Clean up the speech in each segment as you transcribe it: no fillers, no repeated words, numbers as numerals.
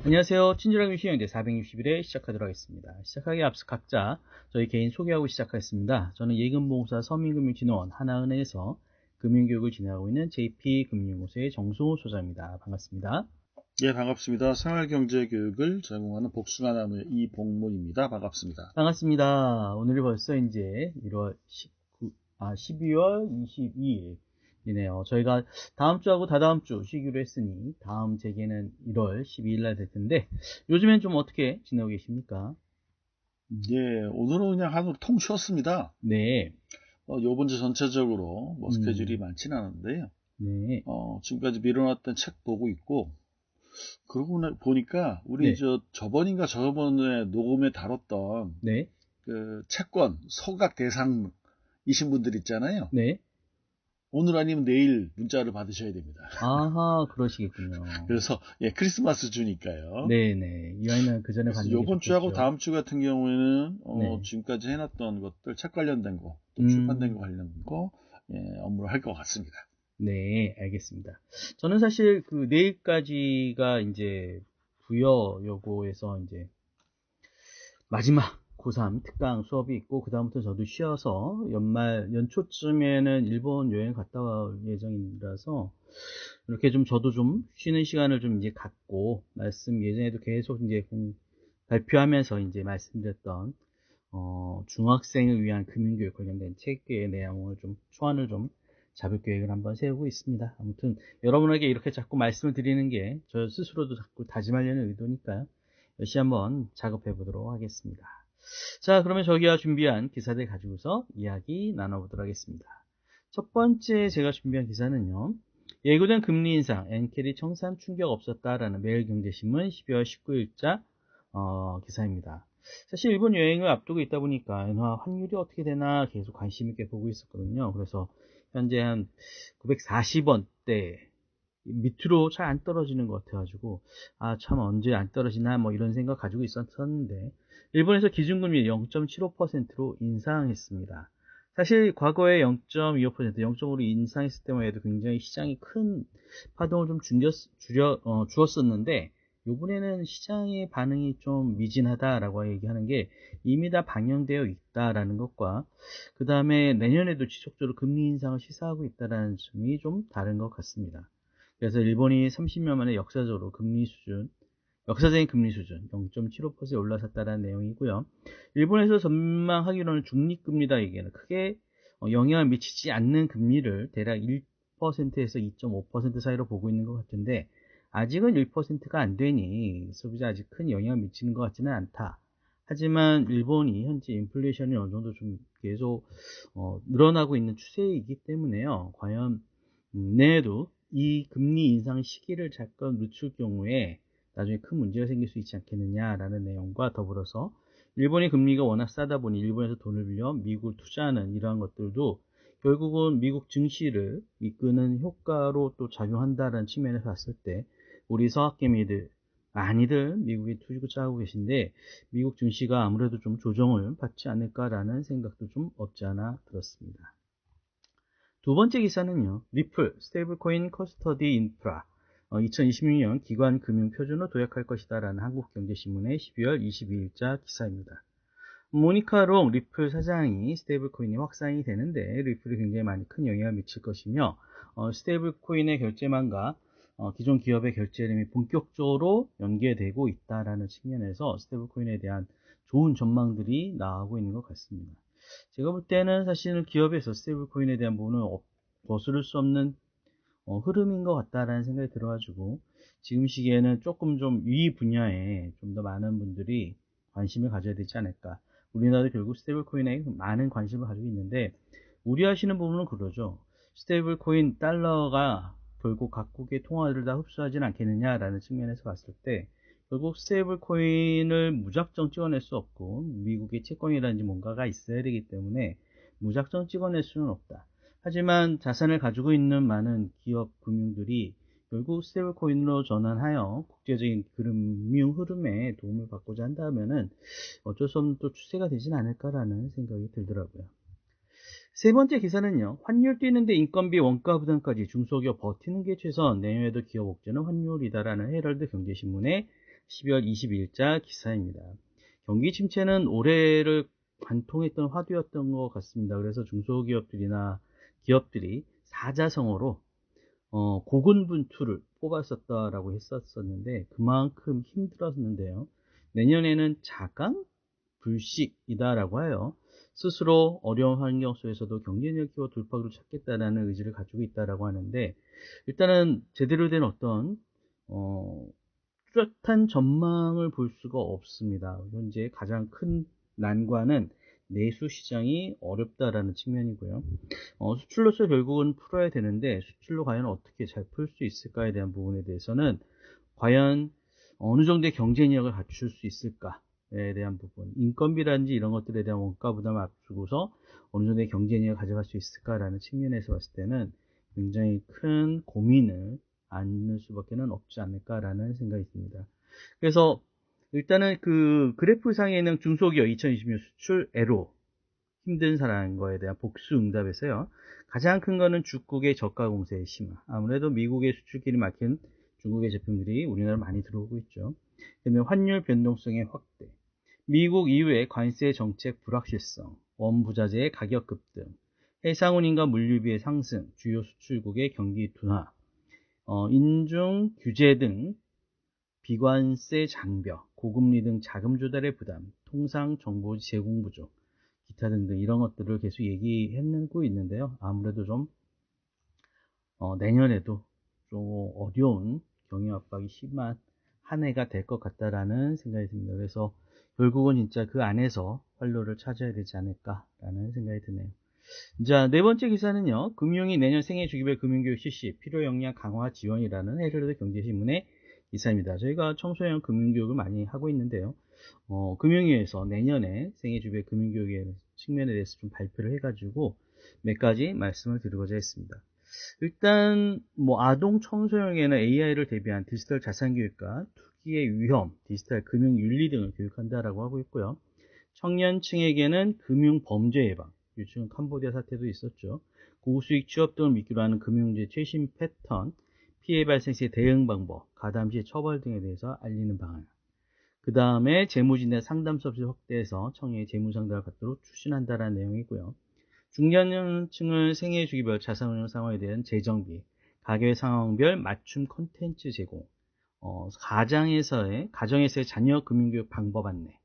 안녕하세요. 친절하게 휴양제 460일에 시작하도록 하겠습니다. 시작하기에 앞서 각자 저희 개인 소개하고 시작하겠습니다. 저는 예금보험사 서민금융진흥원 하나은행에서 금융교육을 진행하고 있는 JP금융연구소의 정승호 소장입니다. 반갑습니다. 예, 반갑습니다. 생활경제교육을 제공하는 복숭아나무의 이봉문입니다. 반갑습니다. 반갑습니다. 오늘이 벌써 이제 12월 22일이네요. 저희가 다음 주하고 다다음 주 쉬기로 했으니 다음 재개는 1월 12일 날 될 텐데 요즘엔 좀 어떻게 지내고 계십니까? 예, 오늘은 그냥 하루 통 쉬었습니다. 네. 요번 주 전체적으로 스케줄이 음, 많진 않은데요. 네. 지금까지 미뤄놨던 책 보고 있고, 그러고 보니까 우리 네. 저번인가 저번에 녹음에 다뤘던 네. 그 채권 소각 대상이신 분들 있잖아요. 네. 오늘 아니면 내일 문자를 받으셔야 됩니다. 아하, 그러시겠군요. 그래서 예, 크리스마스 주니까요. 네네. 이왕이면 그 전에 그래서 받는 게 요번 주하고 좋겠죠. 다음 주 같은 경우에는 네. 지금까지 해놨던 것들, 책 관련된 거, 또 출판된 음, 거 관련된 거, 예, 업무를 할 것 같습니다. 네, 알겠습니다. 저는 사실 그 내일까지가 이제 부여 여고에서 이제 마지막 고3 특강 수업이 있고, 그다음부터 저도 쉬어서 연초쯤에는 일본 여행 갔다 올 예정이라서, 이렇게 좀 저도 좀 쉬는 시간을 좀 이제 갖고, 예전에도 계속 이제 발표하면서 이제 말씀드렸던, 중학생을 위한 금융교육 관련된 책의 내용을 좀 초안을 좀 잡을 계획을 한번 세우고 있습니다. 아무튼 여러분에게 이렇게 자꾸 말씀을 드리는 게 저 스스로도 자꾸 다짐하려는 의도니까요. 열심히 한번 작업해 보도록 하겠습니다. 자, 그러면 저기가 준비한 기사들 가지고서 이야기 나눠보도록 하겠습니다. 첫 번째 제가 준비한 기사는요. 예고된 금리 인상, 엔캐리 청산 충격 없었다라는 매일경제신문 12월 19일자 기사입니다. 사실 일본 여행을 앞두고 있다 보니까 엔화 환율이 어떻게 되나 계속 관심 있게 보고 있었거든요. 그래서 현재 한 940원대 밑으로 잘 안 떨어지는 것 같아가지고 참 언제 안 떨어지나 뭐 이런 생각 가지고 있었는데 일본에서 기준금리 0.75%로 인상했습니다. 사실 과거에 0.25%, 0.5로 인상했을 때만 해도 굉장히 시장이 큰 파동을 좀 주었었는데 이번에는 시장의 반응이 좀 미진하다라고 얘기하는 게 이미 다 반영되어 있다라는 것과 그 다음에 내년에도 지속적으로 금리 인상을 시사하고 있다는 점이 좀 다른 것 같습니다. 그래서 일본이 30년 만에 역사적인 금리 수준 0.75%에 올라섰다는 내용이고요. 일본에서 전망하기로는 중립금리다 얘기는 크게 영향을 미치지 않는 금리를 대략 1%에서 2.5% 사이로 보고 있는 것 같은데 아직은 1%가 안 되니 소비자 아직 큰 영향을 미치는 것 같지는 않다. 하지만 일본이 현재 인플레이션이 어느 정도 좀 계속 늘어나고 있는 추세이기 때문에요. 과연 내에도 이 금리 인상 시기를 잠깐 늦출 경우에 나중에 큰 문제가 생길 수 있지 않겠느냐라는 내용과 더불어서 일본의 금리가 워낙 싸다 보니 일본에서 돈을 빌려 미국을 투자하는 이러한 것들도 결국은 미국 증시를 이끄는 효과로 또 작용한다는 측면에서 봤을 때 우리 서학개미들 많이들 미국에 투자하고 계신데 미국 증시가 아무래도 좀 조정을 받지 않을까라는 생각도 좀 없지 않아 들었습니다. 두 번째 기사는요. 리플, 스테이블코인 커스터디 인프라 2026년 기관 금융 표준으로 도약할 것이다 라는 한국경제신문의 12월 22일자 기사입니다. 모니카 롱 리플 사장이 스테이블코인이 확산이 되는데 리플이 굉장히 많이 큰 영향을 미칠 것이며 스테이블코인의 결제망과 기존 기업의 결제 흐름이 본격적으로 연계되고 있다라는 측면에서 스테이블코인에 대한 좋은 전망들이 나오고 있는 것 같습니다. 제가 볼 때는 사실은 기업에서 스테이블코인에 대한 부분은 거스를 수 없는 흐름인 것 같다라는 생각이 들어가지고 지금 시기에는 조금 좀 이 분야에 좀 더 많은 분들이 관심을 가져야 되지 않을까. 우리나라도 결국 스테이블코인에 많은 관심을 가지고 있는데 우려하시는 부분은 그러죠. 스테이블코인 달러가 결국 각국의 통화를 다 흡수하지는 않겠느냐라는 측면에서 봤을 때 결국 스테이블코인을 무작정 찍어낼 수 없고 미국의 채권이라든지 뭔가가 있어야 되기 때문에 무작정 찍어낼 수는 없다. 하지만 자산을 가지고 있는 많은 기업 금융들이 결국 스테이블코인으로 전환하여 국제적인 금융 흐름에 도움을 받고자 한다면은 어쩔 수 없는 또 추세가 되진 않을까라는 생각이 들더라고요. 세 번째 기사는요. 환율 뛰는데 인건비 원가 부담까지 중소기업 버티는 게 최선. 내년에도 기업 목표는 환율이다라는 헤럴드 경제신문의 12월 22일자 기사입니다. 경기 침체는 올해를 관통했던 화두였던 것 같습니다. 그래서 중소기업들이나 기업들이 사자성어로 고군분투를 뽑았었다라고 했었는데 그만큼 힘들었는데요. 내년에는 자강 불식이다라고 해요. 스스로 어려운 환경 속에서도 경쟁력 키워 돌파구를 찾겠다라는 의지를 가지고 있다라고 하는데 일단은 제대로 된 어떤 뚜렷한 전망을 볼 수가 없습니다. 현재 가장 큰 난관은 내수 시장이 어렵다라는 측면이고요. 수출로서 결국은 풀어야 되는데 수출로 과연 어떻게 잘 풀 수 있을까에 대한 부분에 대해서는 과연 어느 정도의 경쟁력을 갖출 수 있을까에 대한 부분, 인건비라든지 이런 것들에 대한 원가 부담을 앞두고서 어느 정도의 경쟁력을 가져갈 수 있을까라는 측면에서 봤을 때는 굉장히 큰 고민을 안을 수밖에 없지 않을까라는 생각이 듭니다. 그래서 일단은 그 그래프상에는 중소기업 2026 수출 애로 힘든 사람인 거에 대한 복수 응답에서요. 가장 큰 거는 중국의 저가 공세의 심화. 아무래도 미국의 수출길이 막힌 중국의 제품들이 우리나라로 많이 들어오고 있죠. 그다음에 환율 변동성의 확대. 미국 이후의 관세 정책 불확실성, 원부자재의 가격 급등, 해상운임과 물류비의 상승, 주요 수출국의 경기 둔화, 인중 규제 등 비관세 장벽, 고금리 등 자금 조달의 부담, 통상 정보 제공 부족, 기타 등등 이런 것들을 계속 얘기하고 있는데요. 아무래도 좀 내년에도 좀 어려운 경영 압박이 심한 한 해가 될 것 같다라는 생각이 듭니다. 그래서 결국은 진짜 그 안에서 활로를 찾아야 되지 않을까라는 생각이 드네요. 자, 네 번째 기사는요. 금융위 내년 생애 주기별 금융교육 실시 필요 역량 강화 지원이라는 헤럴드 경제신문의 기사입니다. 저희가 청소년 금융교육을 많이 하고 있는데요. 금융위에서 내년에 생애 주기별 금융교육의 측면에 대해서 좀 발표를 해가지고 몇 가지 말씀을 드리고자 했습니다. 일단 뭐 아동 청소년에게는 AI를 대비한 디지털 자산 교육과 투기의 위험, 디지털 금융 윤리 등을 교육한다라고 하고 있고요. 청년층에게는 금융 범죄 예방, 요즘 캄보디아 사태도 있었죠. 고수익 취업 등을 미끼로 하는 금융제 최신 패턴, 피해 발생 시 대응 방법, 가담 시 처벌 등에 대해서 알리는 방안. 그 다음에 재무진단 상담 서비스 확대해서 청년의 재무 상담을 받도록 추진한다라는 내용이고요. 중년층을 생애 주기별 자산운용 상황에 대한 재정비, 가계 상황별 맞춤 콘텐츠 제공, 가정에서의 자녀 금융교육 방법 안내,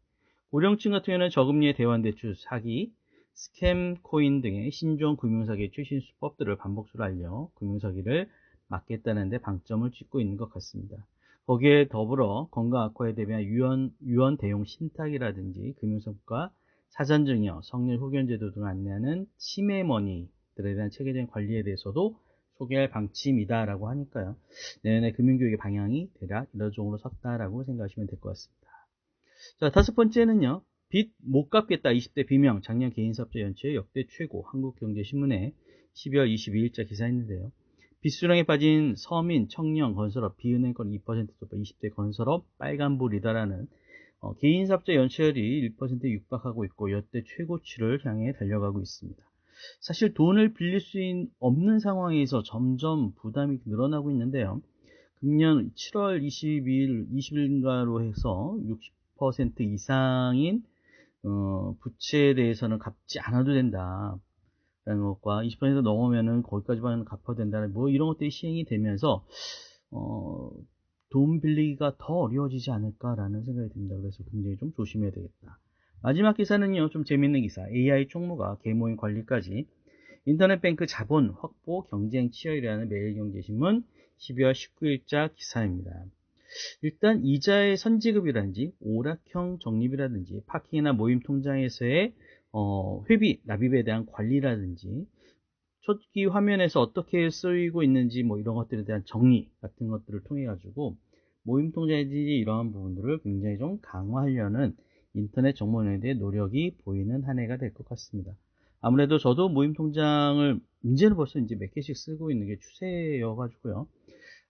고령층 같은 경우는 저금리의 대환대출 사기, 스캠 코인 등의 신종 금융사기의 최신 수법들을 반복적으로 알려 금융사기를 막겠다는 데 방점을 찍고 있는 것 같습니다. 거기에 더불어 건강 악화에 대비한 유언 대용 신탁이라든지 금융성과 사전증여, 성년 후견제도 등을 안내하는 치매머니들에 대한 체계적인 관리에 대해서도 소개할 방침이다라고 하니까요. 내년에 금융교육의 방향이 대략 이런 쪽으로 섰다라고 생각하시면 될 것 같습니다. 자, 다섯 번째는요. 빚 못 갚겠다 20대 비명 작년 개인사업자 연체의 역대 최고 한국경제신문의 12월 22일자 기사였는데요. 빚수렁에 빠진 서민, 청년, 건설업, 비은행권 2% 돌파 20대 건설업 빨간불이다라는 개인사업자 연체율이 1%에 육박하고 있고 역대 최고치를 향해 달려가고 있습니다. 사실 돈을 빌릴 수 없는 상황에서 점점 부담이 늘어나고 있는데요. 금년 7월 20일인가로 해서 60% 이상인 부채에 대해서는 갚지 않아도 된다. 라는 것과 20% 넘으면은 거기까지만 갚아도 된다는 뭐 이런 것들이 시행이 되면서 돈 빌리기가 더 어려워지지 않을까라는 생각이 듭니다. 그래서 굉장히 좀 조심해야 되겠다. 마지막 기사는요, 좀 재밌는 기사. AI 총무가 계모임 관리까지 인터넷뱅크 자본 확보 경쟁 치열이라는 매일경제신문 12월 19일자 기사입니다. 일단 이자의 선지급이라든지 오락형 적립이라든지 파킹이나 모임 통장에서의 회비, 납입에 대한 관리라든지 초기 화면에서 어떻게 쓰이고 있는지 뭐 이런 것들에 대한 정리 같은 것들을 통해 가지고 모임 통장이든지 이러한 부분들을 굉장히 좀 강화하려는 인터넷 정보원에 대해 노력이 보이는 한 해가 될 것 같습니다. 아무래도 저도 모임 통장을 이제는 벌써 이제 몇 개씩 쓰고 있는 게 추세여 가지고요.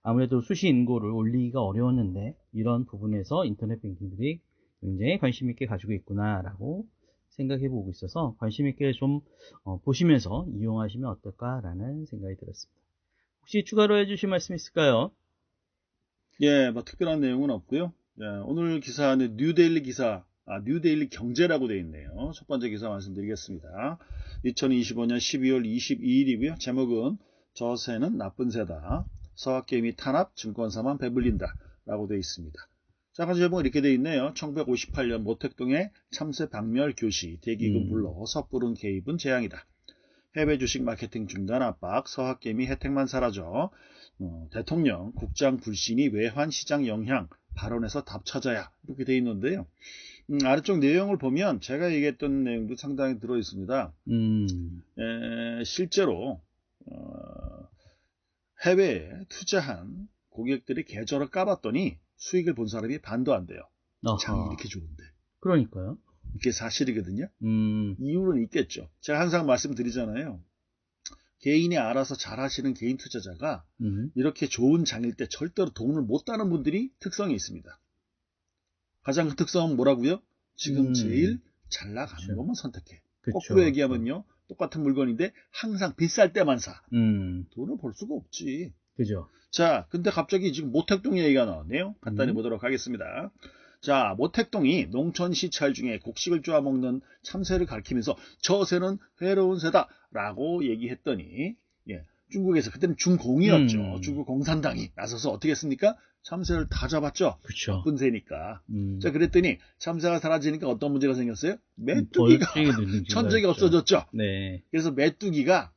아무래도 수시 인고를 올리기가 어려웠는데 이런 부분에서 인터넷 뱅킹들이 굉장히 관심 있게 가지고 있구나라고 생각해 보고 있어서 관심 있게 좀 보시면서 이용하시면 어떨까라는 생각이 들었습니다. 혹시 추가로 해주실 말씀 있을까요? 예, 뭐 특별한 내용은 없고요. 오늘 기사는 뉴데일리 기사, 뉴데일리 경제라고 되어 있네요. 첫 번째 기사 말씀드리겠습니다. 2025년 12월 22일이고요. 제목은 저세는 나쁜 새다. 서학개미 탄압, 증권사만 배불린다. 라고 되어 있습니다. 자, 가지 제목은 이렇게 되어 있네요. 1958년 모택동의 참새 박멸 교시, 대기금 불러 섣부른 개입은 재앙이다. 해외 주식 마케팅 중단 압박, 서학개미 혜택만 사라져. 대통령, 국장 불신이 외환 시장 영향, 발언에서 답 찾아야. 이렇게 되어 있는데요. 아래쪽 내용을 보면 제가 얘기했던 내용도 상당히 들어 있습니다. 실제로 해외에 투자한 고객들이 계좌를 까봤더니 수익을 본 사람이 반도 안 돼요. 장이 이렇게 좋은데. 그러니까요. 이게 사실이거든요. 이유는 있겠죠. 제가 항상 말씀드리잖아요. 개인이 알아서 잘하시는 개인 투자자가 이렇게 좋은 장일 때 절대로 돈을 못 따는 분들이 특성이 있습니다. 가장 큰 특성은 뭐라고요? 지금 제일 잘 나가는 그쵸. 것만 선택해. 그쵸. 거꾸로 얘기하면요. 똑같은 물건인데 항상 비쌀 때만 사. 돈을 벌 수가 없지. 그죠. 자, 근데 갑자기 지금 모택동 얘기가 나왔네요. 간단히 보도록 하겠습니다. 자, 모택동이 농촌 시찰 중에 곡식을 쪼아 먹는 참새를 가리키면서 저 새는 괴로운 새다 라고 얘기했더니 중국에서 그때는 중공이었죠. 중국 공산당이 나서서 어떻게 했습니까? 참새를 다 잡았죠. 그쵸. 나쁜 새니까. 자, 그랬더니 참새가 사라지니까 어떤 문제가 생겼어요? 메뚜기가 천적이 없어졌죠. 네. 그래서 메뚜기가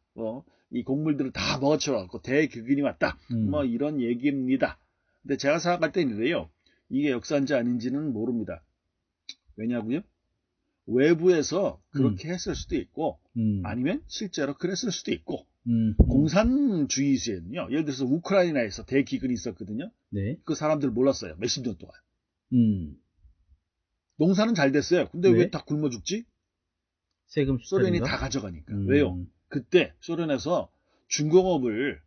이 곡물들을 다 먹어쳐갖고 대규근이 왔다. 뭐 이런 얘기입니다. 근데 제가 생각할 때는 이래요. 이게 역사인지 아닌지는 모릅니다. 왜냐고요? 외부에서 그렇게 했을 수도 있고 아니면 실제로 그랬을 수도 있고 공산주의세는요. 예를 들어서 우크라이나에서 대기근이 있었거든요. 네. 그 사람들 몰랐어요. 몇십 년 동안. 농사는 잘 됐어요. 근데 네. 왜 다 굶어 죽지? 세금 소련이 수탈인가? 다 가져가니까. 왜요? 그때 소련에서 중공업을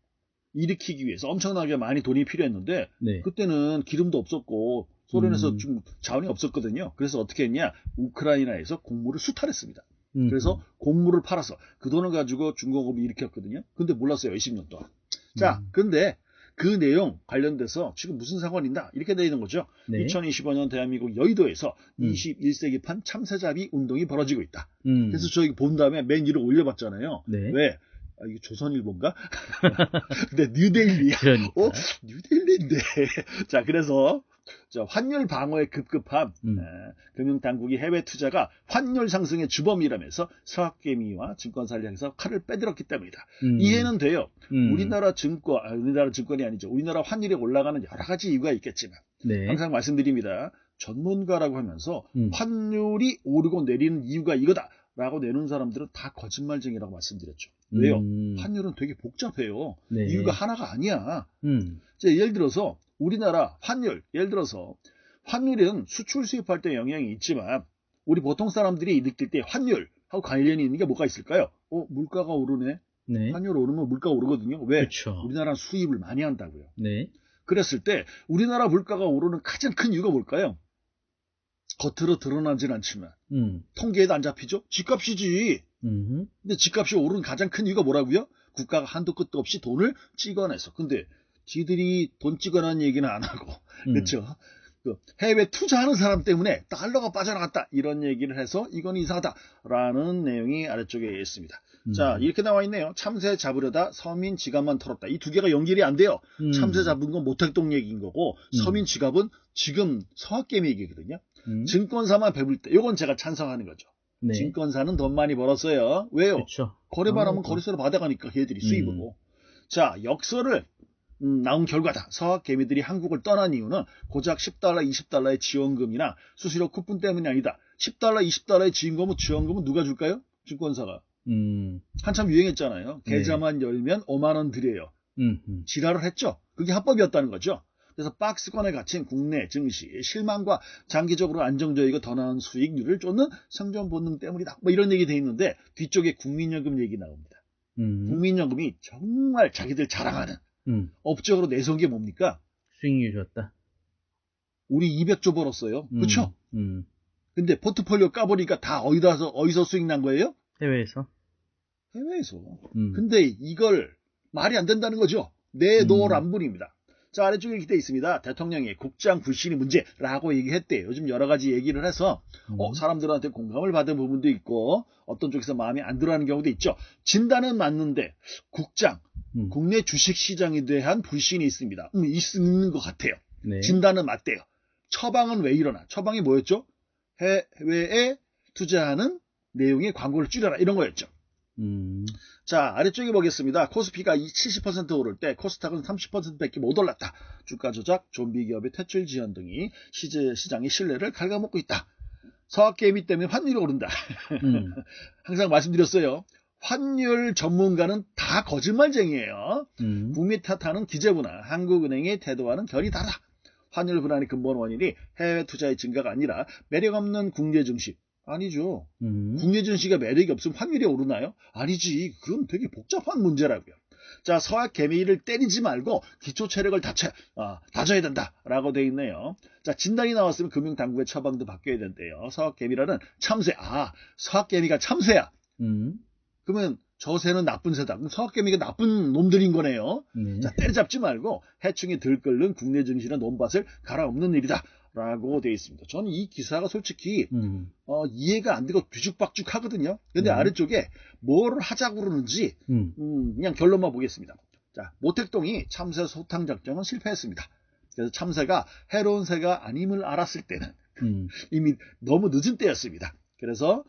일으키기 위해서 엄청나게 많이 돈이 필요했는데 네. 그때는 기름도 없었고 소련에서 좀 자원이 없었거든요. 그래서 어떻게 했냐? 우크라이나에서 곡물을 수탈했습니다. 그래서 곡물을 팔아서 그 돈을 가지고 중공업을 일으켰거든요. 근데 몰랐어요. 20년 동안. 자, 근데 그 내용 관련돼서 지금 무슨 상관이 있나? 이렇게 되어 있는 거죠. 네. 2025년 대한민국 여의도에서 21세기판 참새잡이 운동이 벌어지고 있다. 그래서 저희 본 다음에 맨 위로 올려봤잖아요. 네. 왜? 이게 조선일보인가? 근데 뉴데일리야. 그러니까. 뉴데일리인데. 자, 그래서 환율 방어에 급급한 금융당국이 해외 투자가 환율 상승의 주범이라면서 서학개미와 증권사를 향해서 칼을 빼들었기 때문이다. 이해는 돼요. 우리나라 증권이 아니죠. 우리나라 환율이 올라가는 여러 가지 이유가 있겠지만 네. 항상 말씀드립니다. 전문가라고 하면서 환율이 오르고 내리는 이유가 이거다. 라고 내놓은 사람들은 다 거짓말쟁이라고 말씀드렸죠. 왜요? 환율은 되게 복잡해요. 네. 이유가 하나가 아니야. 자, 예를 들어서 우리나라 환율, 예를 들어서 환율은 수출 수입할 때 영향이 있지만 우리 보통 사람들이 느낄 때 환율하고 관련이 있는 게 뭐가 있을까요? 물가가 오르네. 네. 환율 오르면 물가 오르거든요. 왜? 그쵸. 우리나라는 수입을 많이 한다고요. 네. 그랬을 때 우리나라 물가가 오르는 가장 큰 이유가 뭘까요? 겉으로 드러나진 않지만 통계에도 안 잡히죠? 집값이지. 근데 집값이 오르는 가장 큰 이유가 뭐라고요? 국가가 한도 끝도 없이 돈을 찍어내서. 근데 지들이 돈 찍어내는 얘기는 안 하고 그렇죠? 해외 투자하는 사람 때문에 달러가 빠져나갔다 이런 얘기를 해서 이건 이상하다라는 내용이 아래쪽에 있습니다. 자, 이렇게 나와 있네요. 참새 잡으려다 서민 지갑만 털었다. 이 두 개가 연결이 안 돼요. 참새 잡은 건 모택동 얘기인 거고 서민 지갑은 지금 서학개미 얘기거든요. 증권사만 배불 때 이건 제가 찬성하는 거죠. 네. 증권사는 돈 많이 벌었어요. 왜요? 그쵸. 거래만 하면 거래세로 받아가니까 걔들이 수입으로. 자, 역설을 나온 결과다. 서학개미들이 한국을 떠난 이유는 고작 $10, $20의 지원금이나 수수료 쿠폰 때문이 아니다. $10, $20의 지원금은 누가 줄까요? 증권사가. 한참 유행했잖아요. 계좌만 열면 5만 원 드려요. 지랄을 했죠. 그게 합법이었다는 거죠. 그래서 박스권에 갇힌 국내 증시, 실망과 장기적으로 안정적이고 더 나은 수익률을 쫓는 생존 본능 때문이다. 뭐 이런 얘기 돼 있는데 뒤쪽에 국민연금 얘기 나옵니다. 국민연금이 정말 자기들 자랑하는 업적으로 내세운 게 뭡니까? 수익률 좋았다. 우리 200조 벌었어요. 그렇죠? 근데 포트폴리오 까보니까 다 어디서 수익 난 거예요? 해외에서. 해외에서. 근데 이걸 말이 안 된다는 거죠. 내노란분입니다. 자, 아래쪽에 이렇게 돼 있습니다. 대통령이 국장 불신이 문제라고 얘기했대요. 요즘 여러 가지 얘기를 해서 사람들한테 공감을 받은 부분도 있고 어떤 쪽에서 마음에 안 들어하는 경우도 있죠. 진단은 맞는데 국장, 국내 주식시장에 대한 불신이 있습니다. 있는 것 같아요. 네. 진단은 맞대요. 처방은 왜 일어나? 처방이 뭐였죠? 해외에 투자하는 내용의 광고를 줄여라 이런 거였죠. 자, 아래쪽에 보겠습니다. 코스피가 70% 오를 때 코스닥은 30%밖에 못 올랐다. 주가 조작, 좀비 기업의 퇴출 지연 등이 시장의 신뢰를 갉아먹고 있다. 서학개미 때문에 환율이 오른다. 항상 말씀드렸어요. 환율 전문가는 다 거짓말쟁이에요. 북미 탓하는 기재부나 한국은행의 태도와는 결이 다르다. 환율 불안의 근본 원인이 해외 투자의 증가가 아니라 매력 없는 국내 증시. 아니죠. 국내 증시가 매력이 없으면 환율이 오르나요? 아니지. 그건 되게 복잡한 문제라고요. 자, 서학개미를 때리지 말고 기초 체력을 다져야 된다라고 돼 있네요. 자, 진단이 나왔으면 금융당국의 처방도 바뀌어야 된대요. 서학개미라는 참새. 서학개미가 참새야. 그러면 저 새는 나쁜 새다. 그럼 서학개미가 나쁜 놈들인 거네요. 자, 때려잡지 말고 해충이 들끓는 국내 증시나 논밭을 갈아엎는 일이다. 라고 되어 있습니다. 저는 이 기사가 솔직히 이해가 안 되고 뒤죽박죽 하거든요. 근데 아래쪽에 뭘 하자고 그러는지 그냥 결론만 보겠습니다. 자, 모택동이 참새 소탕 작전은 실패했습니다. 그래서 참새가 해로운 새가 아님을 알았을 때는 이미 너무 늦은 때였습니다. 그래서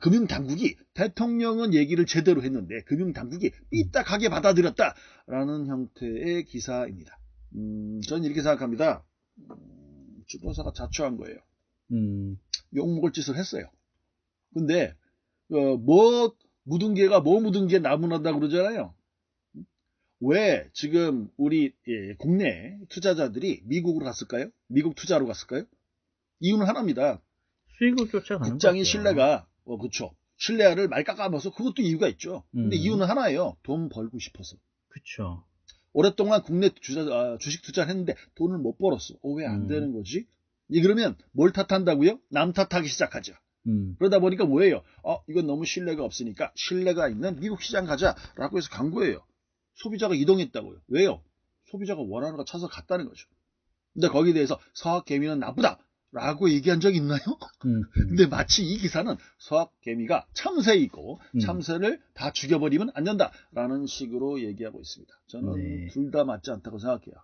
금융당국이 대통령은 얘기를 제대로 했는데 금융당국이 삐딱하게 받아들였다라는 형태의 기사입니다. 저는 이렇게 생각합니다. 주도사가 자초한 거예요. 욕먹을 짓을 했어요. 근데 뭐 묻은 개가 뭐 묻은 개 나무나다 그러잖아요. 왜 지금 우리 국내 투자자들이 미국으로 갔을까요? 미국 투자로 갔을까요? 이유는 하나입니다. 수익을 쫓아가는 국장의 신뢰가 그렇죠. 신뢰를 말 깎아먹어서 그것도 이유가 있죠. 근데 이유는 하나예요. 돈 벌고 싶어서. 그렇죠. 오랫동안 국내 주식 투자를 했는데 돈을 못 벌었어. 왜 안 되는 거지? 그러면 뭘 탓한다고요? 남 탓하기 시작하죠. 그러다 보니까 뭐예요? 이건 너무 신뢰가 없으니까 신뢰가 있는 미국 시장 가자라고 해서 간 거예요. 소비자가 이동했다고요. 왜요? 소비자가 원하는 거 찾아서 갔다는 거죠. 근데 거기에 대해서 서학개미는 나쁘다라고 얘기한 적이 있나요? 근데 마치 이 기사는 서학개미가 참새이고 참새를 다 죽여버리면 안 된다라는 식으로 얘기하고 있습니다. 저는 둘 다 맞지 않다고 생각해요.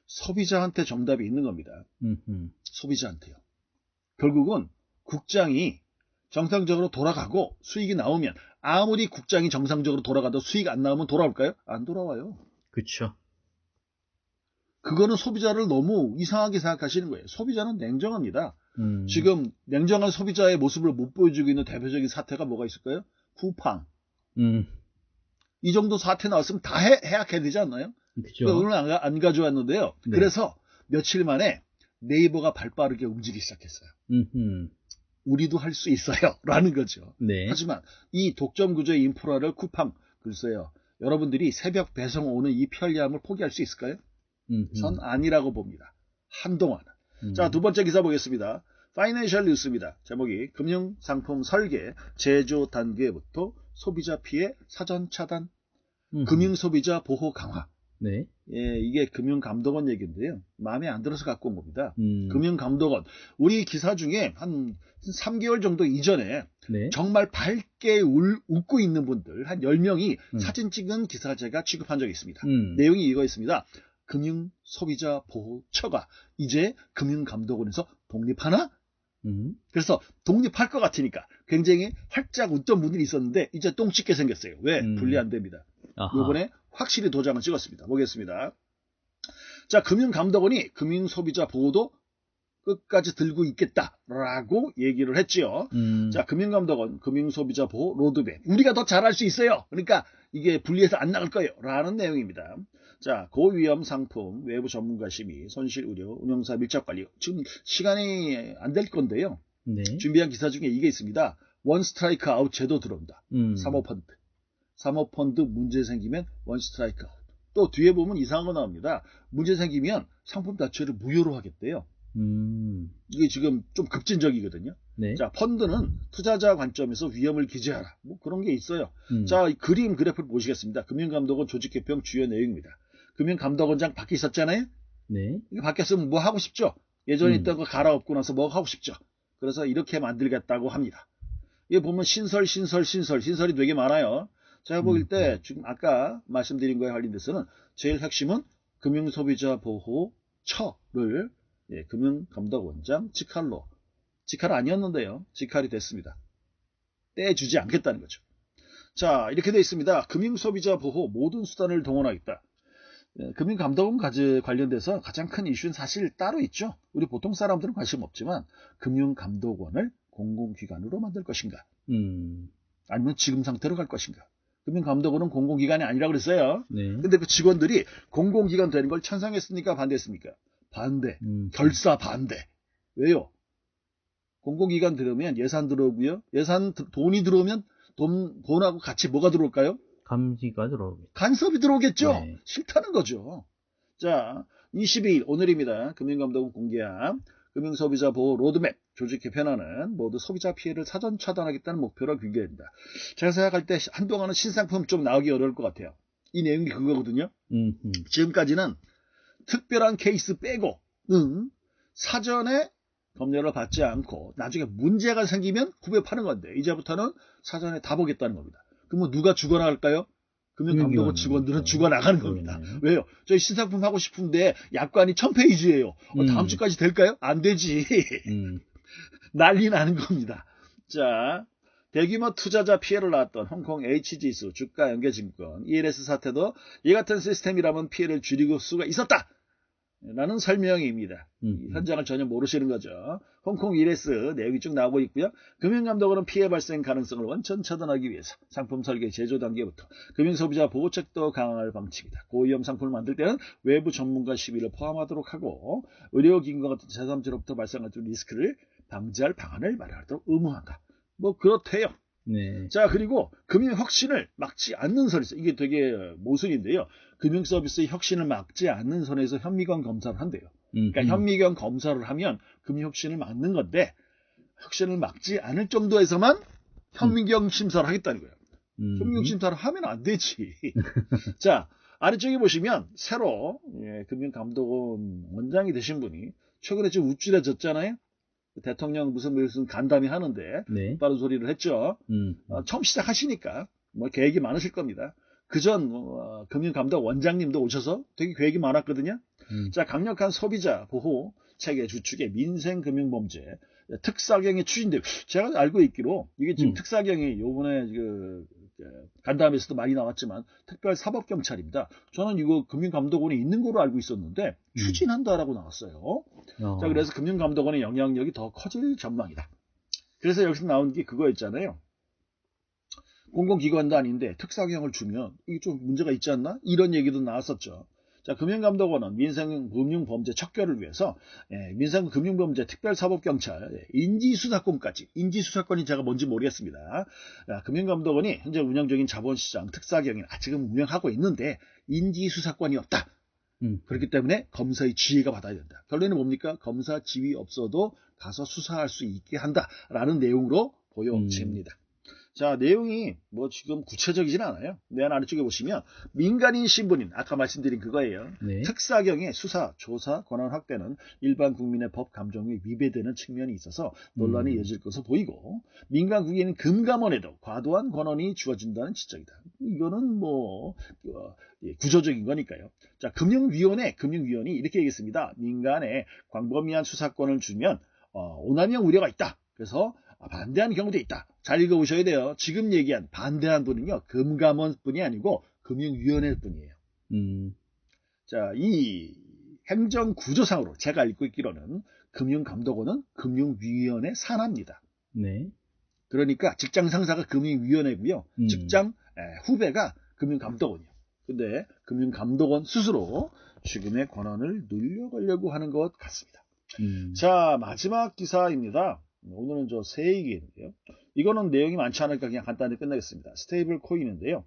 소비자한테 정답이 있는 겁니다. 소비자한테요. 결국은 국장이 정상적으로 돌아가고 수익이 나오면 아무리 국장이 정상적으로 돌아가도 수익 안 나오면 돌아올까요? 안 돌아와요. 그렇죠. 그거는 소비자를 너무 이상하게 생각하시는 거예요. 소비자는 냉정합니다. 지금 냉정한 소비자의 모습을 못 보여주고 있는 대표적인 사태가 뭐가 있을까요? 쿠팡. 이 정도 사태 나왔으면 다 해약해야 되지 않나요? 그렇죠. 오늘 안 가져왔는데요. 네. 그래서 며칠 만에 네이버가 발빠르게 움직이기 시작했어요. 우리도 할 수 있어요. 라는 거죠. 네. 하지만 이 독점 구조의 인프라를 쿠팡, 글쎄요. 여러분들이 새벽 배송 오는 이 편리함을 포기할 수 있을까요? 전 아니라고 봅니다. 한동안. 자, 두 번째 기사 보겠습니다. 파이낸셜 뉴스입니다. 제목이 금융상품 설계, 제조 단계부터 소비자 피해 사전 차단, 금융소비자 보호 강화. 네. 이게 금융감독원 얘기인데요. 마음에 안 들어서 갖고 온 겁니다. 금융감독원. 우리 기사 중에 한 3개월 정도 이전에 정말 밝게 웃고 있는 분들 한 10명이 사진 찍은 기사 제가 취급한 적이 있습니다. 내용이 이거였습니다. 금융소비자보호처가 이제 금융감독원에서 독립하나? 그래서 독립할 것 같으니까 굉장히 활짝 웃던 분들이 있었는데 이제 똥 찢게 생겼어요. 왜? 분리 안 됩니다. 요번에 확실히 도장을 찍었습니다. 보겠습니다. 자, 금융감독원이 금융소비자 보호도 끝까지 들고 있겠다라고 얘기를 했죠. 자, 금융감독원, 금융소비자 보호 로드맵. 우리가 더 잘할 수 있어요. 그러니까 이게 분리해서 안 나갈 거예요. 라는 내용입니다. 자, 고위험 상품, 외부 전문가 심의, 손실 우려, 운영사 밀접 관리. 지금 시간이 안 될 건데요. 네. 준비한 기사 중에 이게 있습니다. 원 스트라이크 아웃 제도 들어온다. 사모펀드. 사모펀드 문제 생기면 원 스트라이크 아웃. 또 뒤에 보면 이상한 거 나옵니다. 문제 생기면 상품 자체를 무효로 하겠대요. 이게 지금 좀 급진적이거든요. 네. 자, 펀드는 투자자 관점에서 위험을 기재하라. 뭐 그런 게 있어요. 자, 그림 그래프를 보시겠습니다. 금융감독원 조직 개편 주요 내용입니다. 금융감독원장 밖에 있었잖아요. 네. 이게 바뀌었으면 뭐 하고 싶죠? 예전에 있던 거 갈아엎고 나서 뭐 하고 싶죠? 그래서 이렇게 만들겠다고 합니다. 이게 보면 신설이 되게 많아요. 제가 보일 때 지금 아까 말씀드린 거에 관련돼서는 제일 핵심은 금융소비자보호처를 금융감독원장 직할로, 직할 아니었는데요. 직할이 됐습니다. 떼주지 않겠다는 거죠. 자, 이렇게 되어 있습니다. 금융소비자보호 모든 수단을 동원하겠다. 금융감독원 관련돼서 가장 큰 이슈는 사실 따로 있죠. 우리 보통 사람들은 관심 없지만 금융감독원을 공공기관으로 만들 것인가, 아니면 지금 상태로 갈 것인가. 금융감독원은 공공기관이 아니라고 그랬어요. 네. 근데 그 직원들이 공공기관 되는 걸 찬성했습니까? 반대했습니까? 반대. 결사 반대. 왜요? 공공기관 들어오면 예산 들어오고요. 돈이 들어오면 돈하고 같이 뭐가 들어올까요? 감시가 들어오겠죠. 간섭이 들어오겠죠. 네. 싫다는 거죠. 자, 22일 오늘입니다. 금융감독원 공개한 금융소비자보호 로드맵 조직 개편안은 모두 소비자 피해를 사전 차단하겠다는 목표를 공개합니다. 제가 생각할 때 한동안은 신상품 좀 나오기 어려울 것 같아요. 이 내용이 그거거든요. 지금까지는 특별한 케이스 빼고는 사전에 검열을 받지 않고 나중에 문제가 생기면 구별하는 건데, 이제부터는 사전에 다 보겠다는 겁니다. 그러면 누가 죽어나갈까요? 금융감독원 직원들은 죽어나가는 겁니다. 왜요? 저희 신상품 하고 싶은데 약관이 1000페이지예요. 다음 주까지 될까요? 안 되지. 난리 나는 겁니다. 자, 대규모 투자자 피해를 낳았던 홍콩 H지수, 주가 연계증권, ELS 사태도 이 같은 시스템이라면 피해를 줄이고 수가 있었다 라는 설명입니다. 현장을 전혀 모르시는 거죠. 홍콩 ELS 내용이 쭉 나오고 있고요. 금융감독원은 피해 발생 가능성을 원천 차단하기 위해서 상품 설계 제조 단계부터 금융소비자 보호책도 강화할 방침이다. 고위험 상품을 만들 때는 외부 전문가 시비를 포함하도록 하고 의료기관과 같은 제3지로부터 발생할 리스크를 방지할 방안을 마련하도록 의무한다. 뭐 그렇대요. 네. 자, 그리고 금융 혁신을 막지 않는 선에서, 이게 되게 모순인데요. 금융 서비스의 혁신을 막지 않는 선에서 현미경 검사를 한대요. 그러니까 현미경 검사를 하면 금융 혁신을 막는 건데, 혁신을 막지 않을 정도에서만 현미경 심사를 하겠다는 거예요. 현미경 심사를 하면 안 되지. 자, 아래쪽에 보시면 새로 금융감독원 원장이 되신 분이 최근에 좀 우쭐해졌잖아요. 대통령 무슨 간담회 하는데 네. 빠른 소리를 했죠. 처음 시작하시니까 뭐 계획이 많으실 겁니다. 그전 금융감독 원장님도 오셔서 되게 계획이 많았거든요. 자, 강력한 소비자 보호 체계 주축의 민생금융범죄 특사경이 추진되고, 제가 알고 있기로 이게 지금 특사경이 요번에 간담회에서도 많이 나왔지만 특별사법경찰입니다. 저는 이거 금융감독원에 있는 거로 알고 있었는데 추진한다라고 나왔어요. 자, 그래서 금융감독원의 영향력이 더 커질 전망이다. 그래서 여기서 나온 게 그거였잖아요. 공공기관도 아닌데 특사경을 주면 이게 좀 문제가 있지 않나? 이런 얘기도 나왔었죠. 자, 금융감독원은 민생금융범죄 척결을 위해서 민생금융범죄 특별사법경찰 인지수사권까지, 인지수사권이 제가 뭔지 모르겠습니다. 금융감독원이 현재 운영 중인 자본시장 특사경이 지금 운영하고 있는데 인지수사권이 없다. 그렇기 때문에 검사의 지휘가 받아야 된다. 결론은 뭡니까? 검사 지휘 없어도 가서 수사할 수 있게 한다라는 내용으로 보여집니다. 자, 내용이 뭐 지금 구체적이진 않아요. 맨 아래쪽에 보시면 민간인 신분인, 아까 말씀드린 그거예요. 네. 특사경의 수사, 조사 권한 확대는 일반 국민의 법 감정에 위배되는 측면이 있어서 논란이 이어질 것으로 보이고, 민간 국민인 금감원에도 과도한 권한이 주어진다는 지적이다. 이거는 뭐 구조적인 거니까요. 자, 금융위원이 이렇게 얘기했습니다. 민간에 광범위한 수사권을 주면 오남용 우려가 있다. 그래서 반대하는 경우도 있다. 잘 읽어보셔야 돼요. 지금 얘기한 반대한 분은요, 금감원 뿐이 아니고 금융위원회 뿐이에요. 자, 이 행정구조상으로 제가 알고 있기로는 금융감독원은 금융위원회 산하입니다. 네. 그러니까 직장 상사가 금융위원회고요. 직장 후배가 금융감독원이에요. 근데 금융감독원 스스로 지금의 권한을 늘려가려고 하는 것 같습니다. 자, 마지막 기사입니다. 오늘은 저 새 얘기인데요. 이거는 내용이 많지 않으니까 그냥 간단히 끝내겠습니다. 스테이블 코인인데요.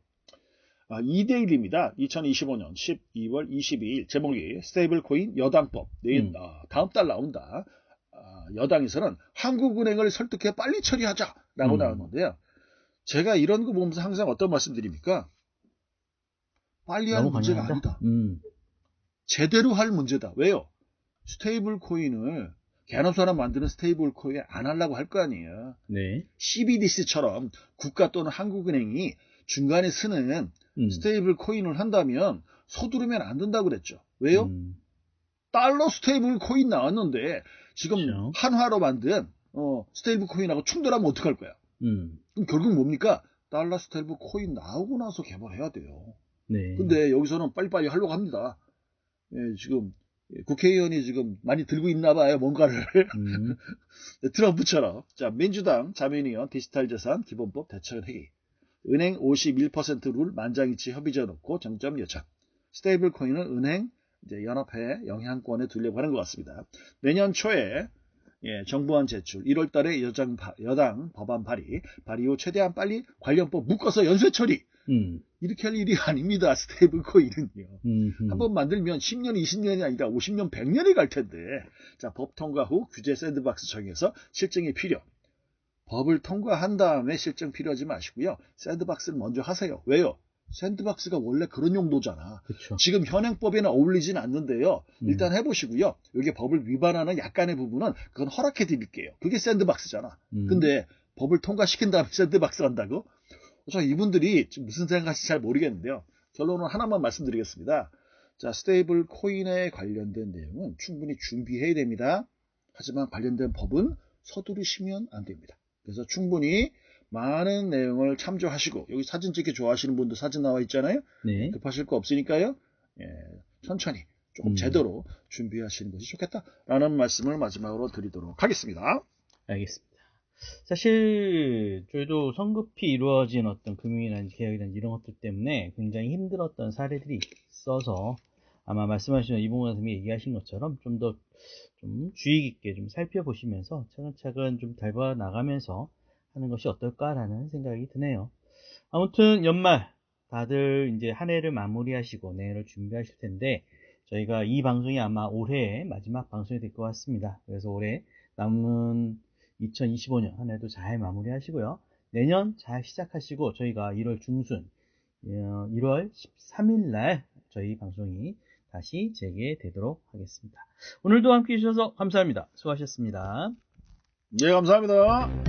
2대1입니다. 2025년 12월 22일 제목이 스테이블 코인 여당법. 내일 다음 달 나온다. 여당에서는 한국은행을 설득해 빨리 처리하자라고 나왔는데요. 제가 이런 거 보면서 항상 어떤 말씀 드립니까? 빨리 하는 문제가 아니다. 제대로 할 문제다. 왜요? 스테이블 코인을 개념소나 만드는 스테이블 코인 안 하려고 할 거 아니에요. 네. CBDC처럼 국가 또는 한국은행이 중간에 쓰는 스테이블 코인을 한다면 서두르면 안 된다고 그랬죠. 왜요? 달러 스테이블 코인 나왔는데 지금 그렇죠. 한화로 만든 스테이블 코인하고 충돌하면 어떡할 거야? 그럼 결국 뭡니까? 달러 스테이블 코인 나오고 나서 개발해야 돼요. 네. 근데 여기서는 빨리빨리 하려고 합니다. 지금 국회의원이 지금 많이 들고 있나 봐요, 뭔가를. 트럼프처럼. 자, 민주당 자민위원 디지털자산 기본법 대책은 회의. 은행 51% 룰 만장일치 협의체 놓고 정점 요청. 스테이블 코인은 은행 이제 연합회 영향권에 두려고 하는 것 같습니다. 내년 초에 정부안 제출, 1월 달에 여당 법안 발의 후 최대한 빨리 관련법 묶어서 연쇄 처리. 이렇게 할 일이 아닙니다. 스테이블 코인은요. 한번 만들면 10년, 20년이 아니라 50년, 100년이 갈 텐데. 자, 법 통과 후 규제 샌드박스 정해서 실증이 필요. 법을 통과한 다음에 실증 필요하지 마시고요. 샌드박스를 먼저 하세요. 왜요? 샌드박스가 원래 그런 용도잖아. 그쵸. 지금 현행법에는 어울리진 않는데요. 일단 해보시고요. 여기 법을 위반하는 약간의 부분은 그건 허락해 드릴게요. 그게 샌드박스잖아. 근데 법을 통과시킨 다음에 샌드박스 한다고? 저 이분들이 무슨 생각하실지 잘 모르겠는데요. 결론은 하나만 말씀드리겠습니다. 자, 스테이블 코인에 관련된 내용은 충분히 준비해야 됩니다. 하지만 관련된 법은 서두르시면 안 됩니다. 그래서 충분히 많은 내용을 참조하시고, 여기 사진 찍기 좋아하시는 분도 사진 나와 있잖아요. 네. 급하실 거 없으니까요. 천천히 조금 제대로 준비하시는 것이 좋겠다라는 말씀을 마지막으로 드리도록 하겠습니다. 알겠습니다. 사실 저희도 성급히 이루어진 어떤 금융이라든지 개혁이라든지 이런 것들 때문에 굉장히 힘들었던 사례들이 있어서 아마 말씀하신 이봉관 선생님이 얘기하신 것처럼 좀 더 좀 주의 깊게 좀 살펴보시면서 차근차근 좀 밟아 나가면서 하는 것이 어떨까라는 생각이 드네요. 아무튼 연말 다들 이제 한 해를 마무리하시고 내년을 준비하실 텐데 저희가 이 방송이 아마 올해의 마지막 방송이 될 것 같습니다. 그래서 올해 남은 2025년 한 해도 잘 마무리하시고요. 내년 잘 시작하시고 저희가 1월 중순 1월 13일 날 저희 방송이 다시 재개되도록 하겠습니다. 오늘도 함께 해주셔서 감사합니다. 수고하셨습니다. 네, 감사합니다.